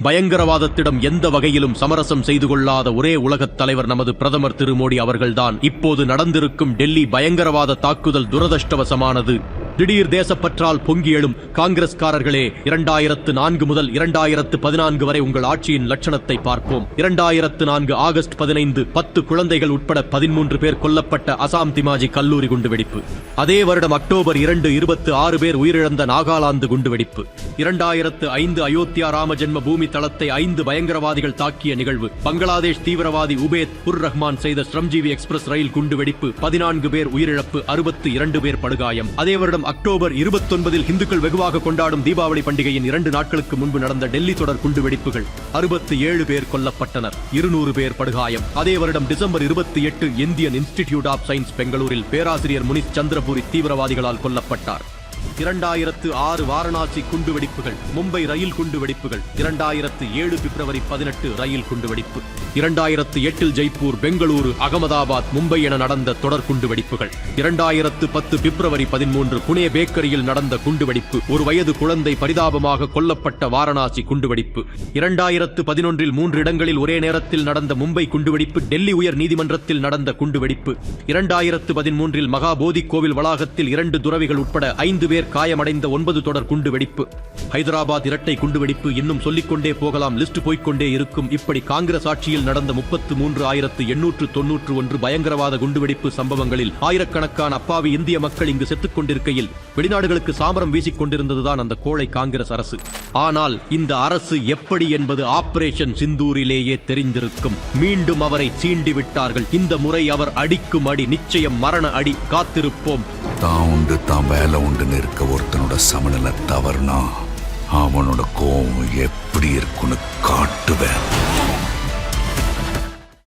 பயங்கரவாதத்திடம் எந்த வகையிலும் சமரசம் செய்து கொள்ளாத ஒரே உலகத் தலைவர் நமது பிரதமர் திரு மோடி அவர்கள்தான். இப்போது நடந்திருக்கும் டெல்லி பயங்கரவாத தாக்குதல் துரதிர்ஷ்டவசமானது. திடீர் தேசப்பற்றால் பொங்கி எழும் காங்கிரஸ்காரர்களே, 2004 முதல் 2014 வரை உங்கள் ஆட்சியின் லட்சணத்தை பார்ப்போம். 2004 ஆகஸ்ட் 15 10 குழந்தைகள் உட்பட 13 பேர் கொல்லப்பட்ட அசாம் திமாஜி கல்லூரி குண்டுவெடிப்பு. அதே வருடம் அக்டோபர் 2 26 பேர் உயிரிழந்த நாகாலாந்து குண்டுவெடிப்பு. 2005 அயோத்தியா ராம ஜென்ம பூமி தளத்தை 5 பயங்கரவாதிகள் தாக்கிய நிகழ்வு. பங்களாதேஷ் தீவிரவாதி உபேத் உர் ரஹ்மான் செய்த ஸ்ரம்ஜீவி எக்ஸ்பிரஸ் ரயில் குண்டுவெடிப்பு. 14 பேர் உயிரிழப்பு, 62 பேர் படுகாயம். அதே வருடம் அக்டோபர் 29 இந்துக்கள் வெகுவாக கொண்டாடும் தீபாவளி பண்டிகையின் 2 நாட்களுக்கு முன்பு நடந்த டெல்லி தொடர் குண்டுவெடிப்புகள். 67 பேர் கொல்லப்பட்டனர், 200 பேர் படுகாயம். அதே வருடம் December 28 Indian Institute of Science பெங்களூரில் பேராசிரியர் முனிஷ் சந்திரபூரி தீவிரவாதிகளால் கொல்லப்பட்டார். 2006 வாரணாசி குண்டுவெடிப்புகள், மும்பை ரயில் குண்டுவெடிப்புகள். 2007 பிப்ரவரி 18 ரயில் குண்டுவெடிப்பு. 2008 ஜெய்ப்பூர், பெங்களூரு, அகமதாபாத், மும்பை என நடந்த தொடர் குண்டுவெடிப்புகள். 2010 பிப்ரவரி 13 புனே பேக்கரியில் நடந்த குண்டுவெடிப்பு. 1 வயது குழந்தை பரிதாபமாக கொல்லப்பட்ட வாரணாசி குண்டுவெடிப்பு. 2011 3 இடங்களில் ஒரே நேரத்தில் நடந்த மும்பை குண்டுவெடிப்பு. டெல்லி உயர் நீதிமன்றத்தில் நடந்த குண்டுவெடிப்பு. 2013 மகாபோதி கோவில் வளாகத்தில் 2 துறவிகள் உட்பட 5 பேர் காயமடைந்த 9 தொடர் குண்டுவெடிப்பு. ஹைதராபாத் இரட்டை குண்டுவெடிப்பு. இன்னும் சொல்லிக்கொண்டே போகலாம், லிஸ்ட் போய்கொண்டே இருக்கும். இப்படி காங்கிரஸ் ஆட்சியில் நடந்த 33,891 பயங்கரவாத குண்டுவெடிப்பு சம்பவங்களில் ஆயிரக்கணக்கான அப்பாவி இந்திய மக்கள் இங்கு செத்துக் கொண்டிருக்கையில் வெளிநாடுகளுக்கு சாமரம் வீசிக் கொண்டிருந்ததுதான் அந்த கோழை காங்கிரஸ் அரசு. ஆனால் இந்த அரசு எப்படி என்பது ஆபரேஷன் சிந்தூரிலேயே தெரிந்திருக்கும். மீண்டும் அவரை சீண்டி விட்டார்கள். இந்த முறை அவர் அடிக்கும் அடி நிச்சயம் மரண அடி. காத்திருப்போம். தான் உண்டு தான் வேலை உண்டுன்னு இருக்க ஒருத்தனோட சமநிலை தவறுனா அவனோட கோவம் எப்படி இருக்குன்னு காட்டுவேன்.